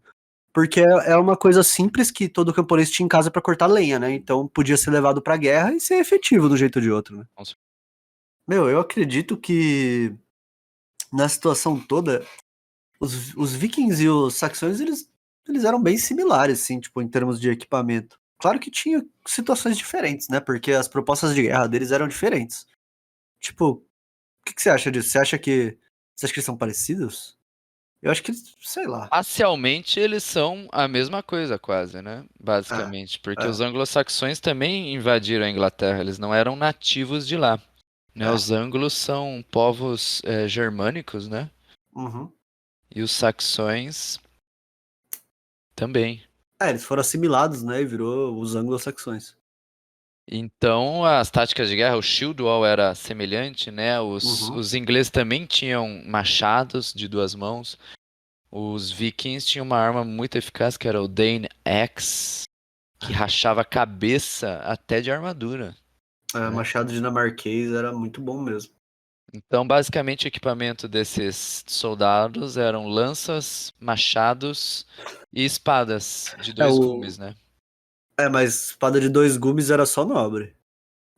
Porque é uma coisa simples que todo camponês tinha em casa pra cortar lenha, né? Então podia ser levado pra guerra e ser efetivo do jeito ou de outro, né? Meu, eu acredito que na situação toda, os vikings e os saxões, eles eram bem similares, assim, tipo, em termos de equipamento. Claro que tinha situações diferentes, né? Porque as propostas de guerra deles eram diferentes. Tipo, o que você acha disso? Você acha que eles são parecidos? Eu acho que eles, sei lá. Racialmente, eles são a mesma coisa, quase, né? É, Basicamente. Porque é, os anglo-saxões também invadiram a Inglaterra. Eles não eram nativos de lá. Né? é. Os anglos são povos germânicos, né? Uhum. E os saxões também. É, eles foram assimilados, né? E virou os anglo-saxões. Então, as táticas de guerra, o shield wall era semelhante, né? Uhum. Os ingleses também tinham machados de duas mãos. Os vikings tinham uma arma muito eficaz, que era o Dane Axe, que rachava a cabeça até de armadura, É, né? Machado dinamarquês era muito bom mesmo. Então, basicamente, o equipamento desses soldados eram lanças, machados e espadas de É, dois gumes, né? mas espada de dois gumes era só nobre.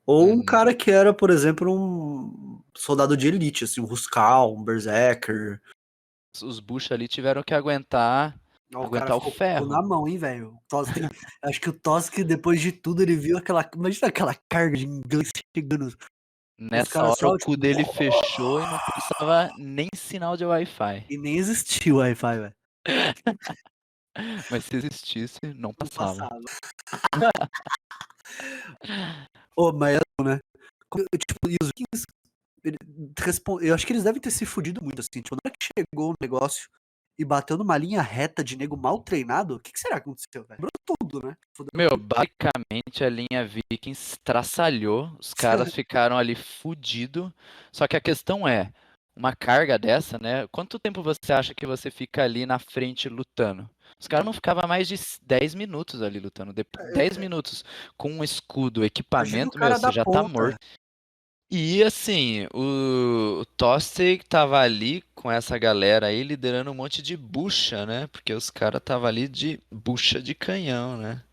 Ou um Uhum. cara que era, por exemplo, um soldado de elite, assim, um Ruskal, um Berserker. Os Bush ali tiveram que aguentar, Ó, o cara aguentar o ficou na ferro. mão, hein, velho. Acho que o Tosk, depois de tudo, ele viu aquela. Imagina aquela carga de inglês chegando. Os Nessa caras hora o só, cu tipo. dele fechou e não passava nem sinal de Wi-Fi. E nem existiu o Wi-Fi, velho. Mas se existisse, não Não passava. passava. Mas né? Tipo, e os Vikings, eu acho que eles devem ter se fudido muito, assim. Tipo, na hora que chegou o negócio e bateu numa linha reta de nego mal treinado, o que será que aconteceu, velho? Quebrou tudo, né? Fudeu Meu, tudo. basicamente a linha Vikings traçalhou, os caras ficaram ali fudido. Só que a questão é, uma carga dessa, né? Quanto tempo você acha que você fica ali na frente lutando? Os caras não ficavam mais de 10 minutos ali lutando. 10 minutos com um escudo, Imagina o equipamento, meu, cara você da já tá ponta. morto. E assim, o Tostig tava ali com essa galera aí liderando um monte de bucha, né? Porque os caras tava ali de bucha de canhão, né?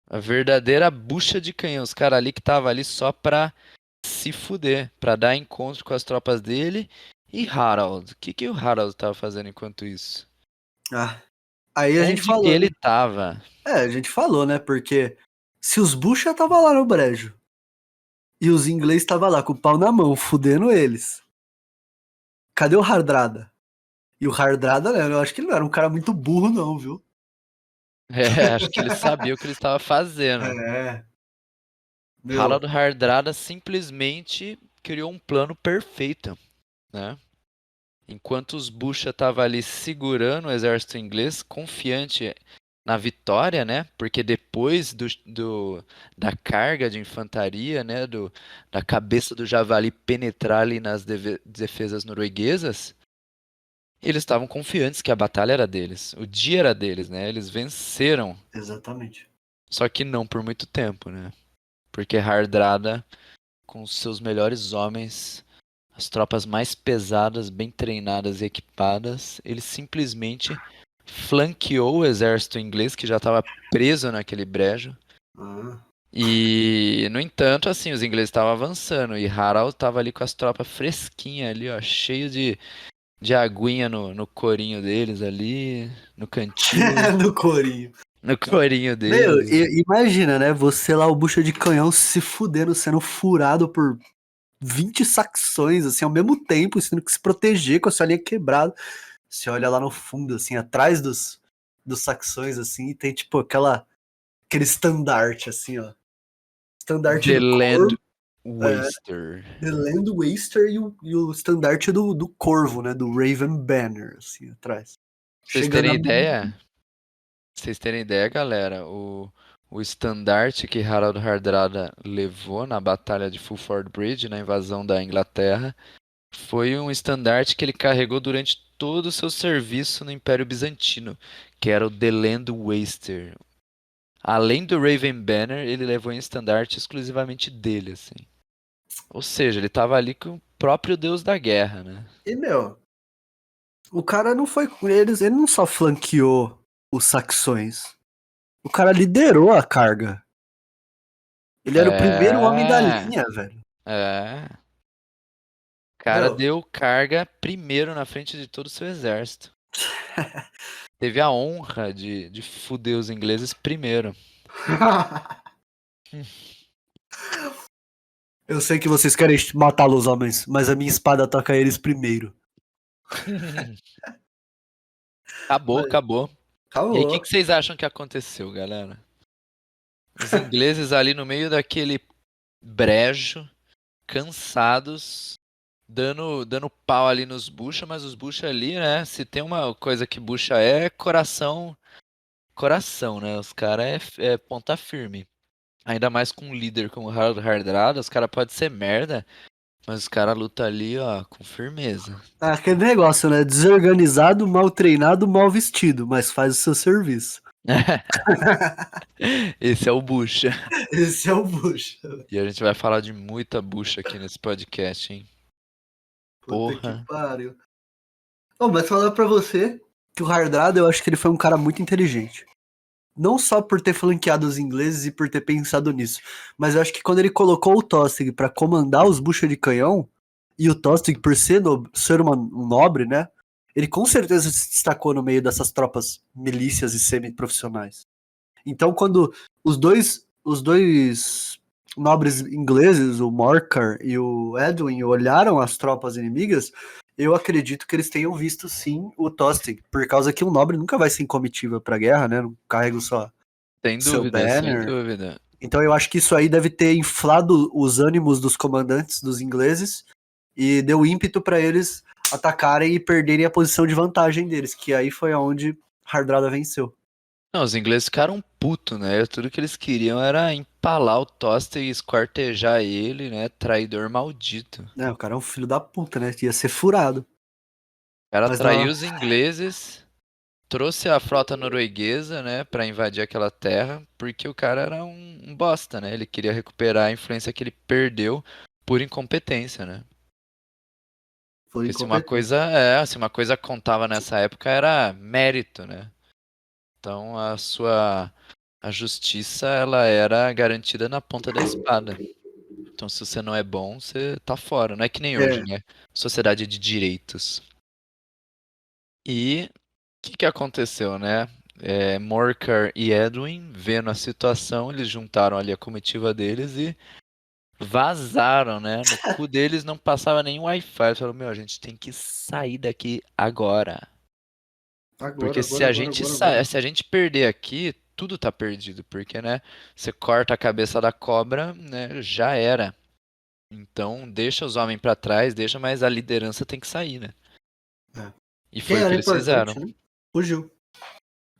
A verdadeira bucha de canhão. Os caras ali que tava ali só pra se fuder, pra dar encontro com as tropas dele. E Harald? O que que o Harald tava fazendo enquanto isso? Ah, aí a gente Onde que falou, né? ele tava? A gente falou, né? Porque se os bucha tava lá no brejo e os inglês tava lá com o pau na mão, fudendo eles. Cadê o Hardrada? E o Hardrada, né? Eu acho que ele não era um cara muito burro, não, viu? É, acho que ele sabia o que ele estava fazendo. É, meu, Harald Hardrada simplesmente criou um plano perfeito, né? Enquanto os Bucha estavam ali segurando o exército inglês, confiante na vitória, né? Porque depois da carga de infantaria, né? Da cabeça do javali penetrar ali nas defesas norueguesas, eles estavam confiantes que a batalha era deles, o dia era deles, né? Eles venceram, exatamente. só que não por muito tempo, né? Porque Hardrada, com os seus melhores homens, as tropas mais pesadas, bem treinadas e equipadas, ele simplesmente flanqueou o exército inglês que já estava preso naquele brejo. Ah. E, no entanto, assim, os ingleses estavam avançando e Harald estava ali com as tropas fresquinhas ali, ó, cheio de aguinha no corinho deles ali, no cantil, No corinho. no corinho Meu, deles. imagina, né? Você lá, o bucha de canhão, se fudendo, sendo furado por 20 saxões, assim, ao mesmo tempo, tendo que se proteger com a sua linha quebrada. Você olha lá no fundo, assim, atrás dos saxões, assim, e tem, tipo, aquele estandarte, assim, ó. Estandarte The do Land corvo, Waster. The Land Waster e o estandarte do corvo, né? Do Raven Banner, assim, atrás. Pra vocês Chegando terem a... ideia, galera, o estandarte que Harald Hardrada levou na Batalha de Fulford Bridge, na invasão da Inglaterra, foi um estandarte que ele carregou durante todo o seu serviço no Império Bizantino, que era o The Land Waster. Além do Raven Banner, ele levou um estandarte exclusivamente dele, assim. Ou seja, ele estava ali com o próprio deus da guerra, né? E, meu, o cara não foi com eles, ele não só flanqueou os saxões. O cara liderou a carga. Ele era o primeiro homem da É, linha, velho. é. O cara Meu. deu carga primeiro na frente de todo o seu exército. Teve a honra de fuder os ingleses primeiro. Eu sei que vocês querem matar os homens, mas a minha espada toca eles primeiro. Acabou, Mas acabou. E aí, o que acabou. que vocês acham que aconteceu, galera? Os ingleses ali no meio daquele brejo, cansados, dando pau ali nos bucha, mas os bucha ali, né? Se tem uma coisa que bucha é coração, coração, né? Os caras é ponta firme. Ainda mais com um líder como o Harald Hardrada, os caras podem ser merda, mas os caras lutam ali, ó, com firmeza. Aquele negócio, né? Desorganizado, mal treinado, mal vestido, mas faz o seu serviço. Esse é o bucha. Esse é o Bush. E a gente vai falar de muita bucha aqui nesse podcast, hein? Puta que Porra. pariu. Oh, mas falar pra você que o Hardrada, eu acho que ele foi um cara muito inteligente. Não só por ter flanqueado os ingleses e por ter pensado nisso, mas eu acho que quando ele colocou o Tostig pra comandar os bucha de canhão, e o Tostig, por ser um nobre, né? Ele com certeza se destacou no meio dessas tropas milícias e semi-profissionais. Então, quando os dois nobres ingleses, o Morcar e o Edwin, olharam as tropas inimigas, eu acredito que eles tenham visto sim o Tostig, por causa que um nobre nunca vai ser em comitiva pra guerra, né? Não carrega só Sem seu dúvida, sem banner. dúvida. Então eu acho que isso aí deve ter inflado os ânimos dos comandantes dos ingleses e deu ímpeto pra eles atacarem e perderem a posição de vantagem deles, que aí foi aonde Hardrada venceu. Não, os ingleses ficaram putos, né? Tudo que eles queriam era empalar o Tosta e esquartejar ele, né? Traidor maldito. É, o cara é um filho da puta, né? Ia ser furado. O cara Mas não, traiu os ingleses, trouxe a frota norueguesa, né, pra invadir aquela terra, porque o cara era um bosta, né? Ele queria recuperar a influência que ele perdeu por incompetência, né? foi Porque incompetente. se uma coisa contava nessa época era mérito, né? Então a justiça ela era garantida na ponta da espada. Então se você não é bom, você tá fora. Não é que nem hoje, É, né? Sociedade de direitos. E o que que aconteceu, né? Morcar e Edwin, vendo a situação, eles juntaram ali a comitiva deles e vazaram, né? No cu deles não passava nem Wi-Fi. Eles falaram, meu, a gente tem que sair daqui agora. agora, Porque agora, agora, agora, agora. se a gente perder aqui, tudo tá perdido. Porque, né? Você corta a cabeça da cobra, né? Já era. Então, deixa os homens pra trás, deixa, mas a liderança tem que sair, né? É. E Quem foi o que era eles fizeram. importante, né? Fugiu.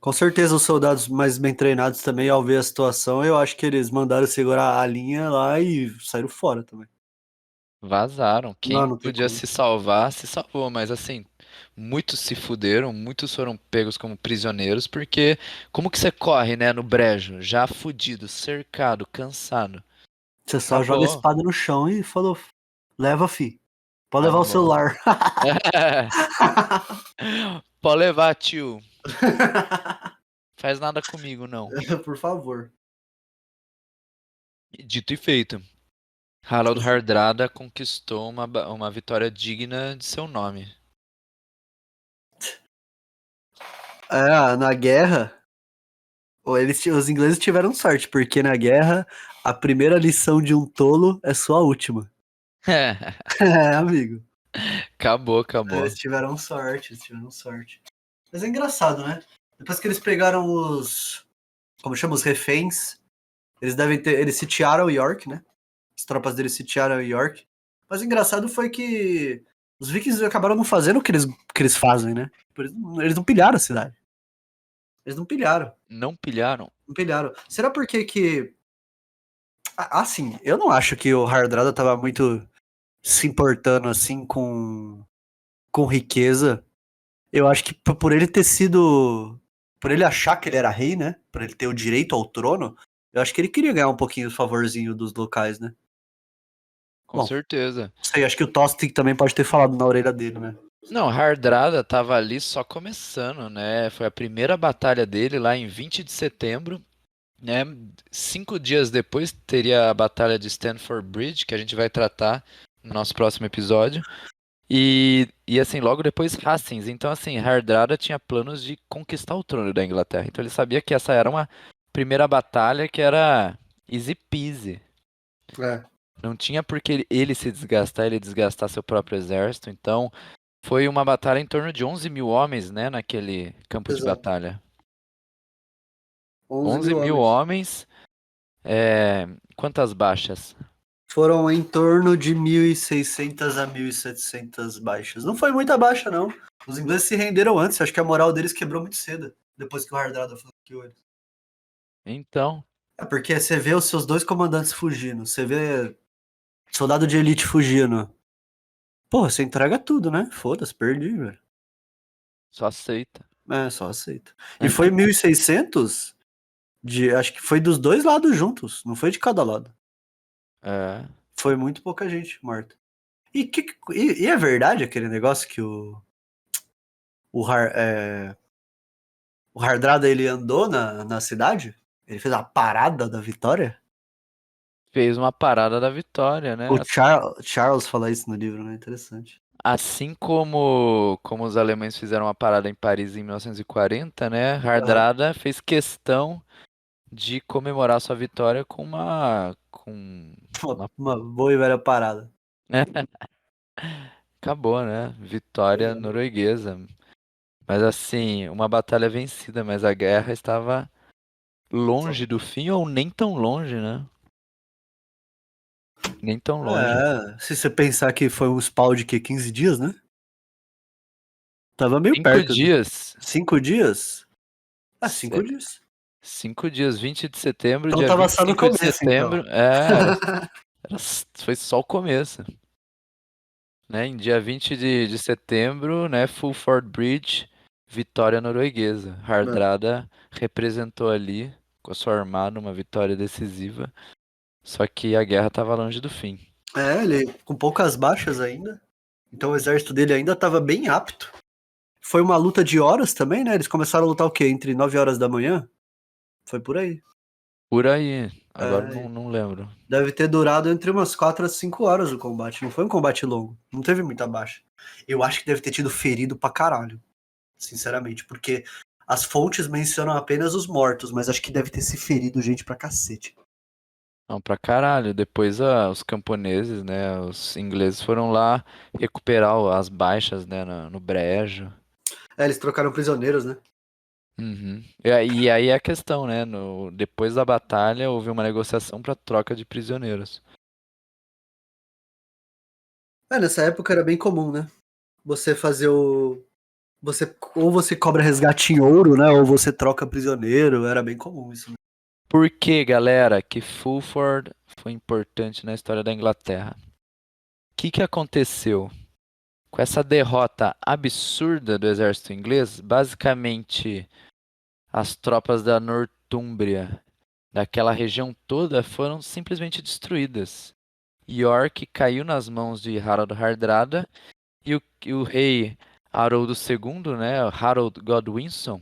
Com certeza os soldados mais bem treinados também, ao ver a situação, eu acho que eles mandaram segurar a linha lá e saíram fora também. Vazaram. Não, Quem não tem podia como. se salvar, se salvou. Mas assim, muitos se fuderam, muitos foram pegos como prisioneiros, porque como que você corre, né, no brejo? Já fudido, cercado, cansado. Você só joga a Acabou. espada no chão e falou: leva, fi. Pode levar o Acabou. celular. Pode levar, tio. Faz nada comigo, não. Por favor. E dito e feito. Harald Hardrada conquistou uma vitória digna de seu nome. É, na guerra, os ingleses tiveram sorte, porque na guerra a primeira lição de um tolo é sua última. É, amigo. Acabou, Eles acabou. tiveram sorte, eles tiveram sorte. Mas é engraçado, né? Depois que eles pegaram como chama, os reféns, eles sitiaram York, né? As tropas deles sitiaram York. Mas o engraçado foi que os vikings acabaram não fazendo o que eles fazem, né? Eles não pilharam a cidade. Eles não pilharam. Não pilharam? Não pilharam. Será porque que. Assim, eu não acho que o Hardrada tava muito se importando assim com riqueza. Eu acho que por ele ter sido. Por ele achar que ele era rei, né? Por ele ter o direito ao trono, eu acho que ele queria ganhar um pouquinho do favorzinho dos locais, né? Com Bom, certeza. não sei, acho que o Tostig também pode ter falado na orelha dele, né? Não, Hardrada tava ali só começando, né? Foi a primeira batalha dele lá em 20 de setembro, né? 5 dias depois teria a batalha de Stamford Bridge, que a gente vai tratar no nosso próximo episódio. E assim, logo depois Hastings. Então, assim, Hardrada tinha planos de conquistar o trono da Inglaterra. Então ele sabia que essa era uma primeira batalha que era easy peasy. É, Não tinha por que ele se desgastar, ele desgastar seu próprio exército. Então, foi uma batalha em torno de 11 mil homens, né, naquele campo de exato. batalha. 11 11 mil mil homens. homens, é, quantas baixas? Foram em torno de 1.600 a 1.700 baixas. Não foi muita baixa, não. Os ingleses se renderam antes. Acho que a moral deles quebrou muito cedo. Depois que o Hardrada flanqueou eles. Então, É porque você vê os seus dois comandantes fugindo. Você vê soldado de elite fugindo. Pô, você entrega tudo, né? Foda-se, perdi, velho. só aceita. É, só aceita. E foi 1.600 acho que foi dos dois lados juntos, não foi de cada lado. É, Foi muito pouca gente morta. E é verdade aquele negócio que o, Har, é, o Hardrada ele andou na cidade? Ele fez a parada da vitória? fez uma parada da vitória, O né? Charles fala isso no livro, né? Interessante. Assim como os alemães fizeram uma parada em Paris em 1940, né? Aham. Hardrada fez questão de comemorar sua vitória com Uma, uma, uma boa e velha parada. né? acabou, né? Vitória Pois é. norueguesa. Mas assim, uma batalha vencida, mas a guerra estava longe do fim ou nem tão longe, né? Nem tão longe. Se você pensar que foi um spawn de 15 dias, né? Tava meio 5 perto, né? dias. 5 dias? Ah, Se- 5 dias. 5 dias, 20 de setembro, Então dia tava vinte e só no cinco de começo, então. setembro. Foi só o começo. Né? Em dia 20 de setembro, né? Fulford Bridge, vitória norueguesa. Hardrada representou ali, com a sua armada, uma vitória decisiva. Só que a guerra estava longe do fim. Ele com poucas baixas ainda. Então o exército dele ainda estava bem apto. Foi uma luta de horas também, né? Eles começaram a lutar o quê? Entre 9 horas da manhã? Foi por aí. Por aí, agora É, não lembro. deve ter durado entre umas 4 a 5 horas o combate. Não foi um combate longo. Não teve muita baixa. Eu acho que deve ter tido ferido pra caralho. Sinceramente. Porque as fontes mencionam apenas os mortos, mas acho que deve ter se ferido gente pra cacete. Não, pra caralho. Depois os camponeses, né? Os ingleses foram lá recuperar as baixas, né? No brejo. Eles trocaram prisioneiros, né? Uhum. E aí é a questão, né? Depois da batalha houve uma negociação para troca de prisioneiros. Nessa época era bem comum, né? Você fazer o. Ou você cobra resgate em ouro, né? Ou você troca prisioneiro. Era bem comum isso, né? Por que, galera, que Fulford foi importante na história da Inglaterra? O que aconteceu? Com essa derrota absurda do exército inglês, basicamente as tropas da Nortúmbria, daquela região toda, foram simplesmente destruídas. York caiu nas mãos de Harald Hardrada e o rei Haroldo II, né, Harold Godwinson,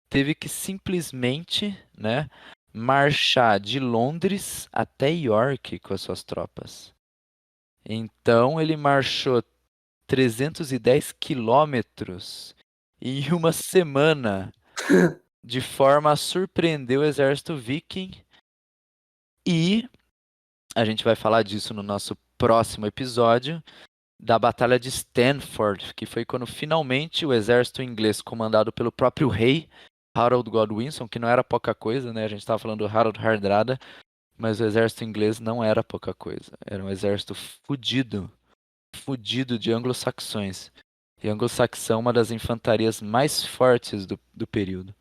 teve que simplesmente, né, marchar de Londres até York com as suas tropas. Então ele marchou 310 quilômetros em uma semana, de forma a surpreender o exército viking. E a gente vai falar disso no nosso próximo episódio, da Batalha de Stanford, que foi quando finalmente o exército inglês, comandado pelo próprio rei Harold Godwinson, que não era pouca coisa, né? A gente estava falando do Harold Hardrada, mas o exército inglês não era pouca coisa. Era um exército fudido, fudido de anglo-saxões. E anglo-saxão é uma das infantarias mais fortes do período.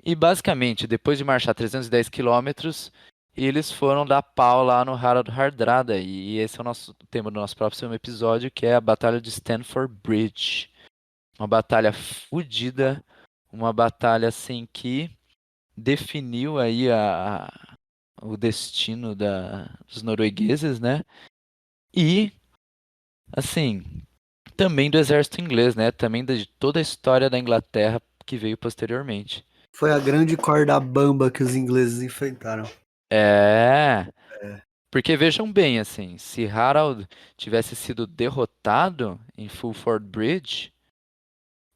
E basicamente, depois de marchar 310 quilômetros, eles foram dar pau lá no Harald Hardrada. E esse é o nosso o tema do nosso próximo episódio, que é a Batalha de Stamford Bridge. Uma batalha fodida, uma batalha assim que definiu aí o destino dos noruegueses, né? E, assim, também do exército inglês, né? Também de toda a história da Inglaterra que veio posteriormente. Foi a grande corda bamba que os ingleses enfrentaram. É, É. porque vejam bem, assim, se Harald tivesse sido derrotado em Fulford Bridge,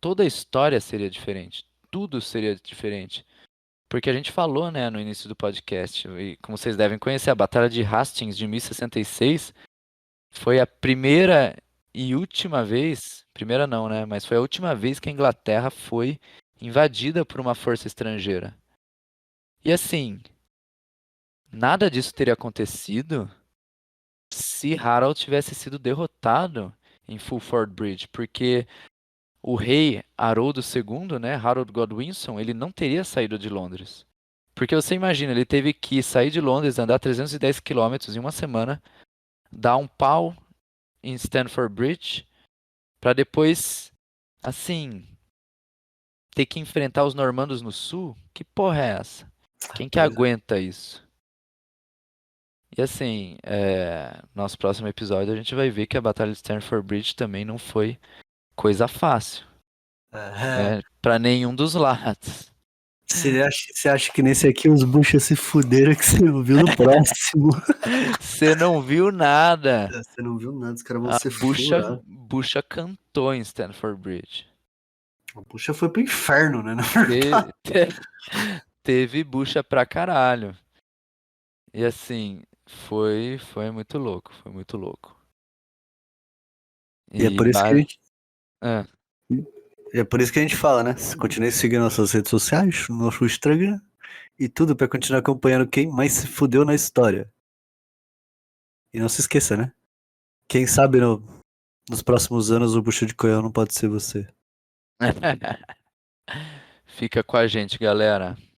toda a história seria diferente, tudo seria diferente. Porque a gente falou, né, no início do podcast, e como vocês devem conhecer, a Batalha de Hastings de 1066 foi a primeira e última vez, primeira não, né, mas foi a última vez que a Inglaterra foi invadida por uma força estrangeira. E assim, nada disso teria acontecido se Harald tivesse sido derrotado em Fulford Bridge, porque o rei Haroldo II, né, Harold Godwinson, ele não teria saído de Londres. Porque você imagina, ele teve que sair de Londres, andar 310 quilômetros em uma semana, dar um pau em Stamford Bridge, para depois, assim, ter que enfrentar os normandos no sul? Que porra é essa? Quem que Pois é. aguenta isso? E assim, nosso próximo episódio a gente vai ver que a Batalha de Stamford Bridge também não foi coisa fácil, É. né? Para nenhum dos lados. Você acha que nesse aqui os buchas se fuderam que você não viu no próximo? Você não viu nada. Você não viu nada, os caras vão A ser bucha, furados. bucha cantou em Stamford Bridge. A bucha foi pro inferno, né? Na Te- verdade. te- Teve bucha pra caralho. E assim, foi muito louco, foi muito louco. E é E por isso que a gente. Ah, É por isso que a gente fala, né? Continue seguindo nossas redes sociais, no nosso Instagram e tudo pra continuar acompanhando quem mais se fudeu na história. E não se esqueça, né? Quem sabe nos próximos anos o bucho de coelho não pode ser você. Fica com a gente, galera.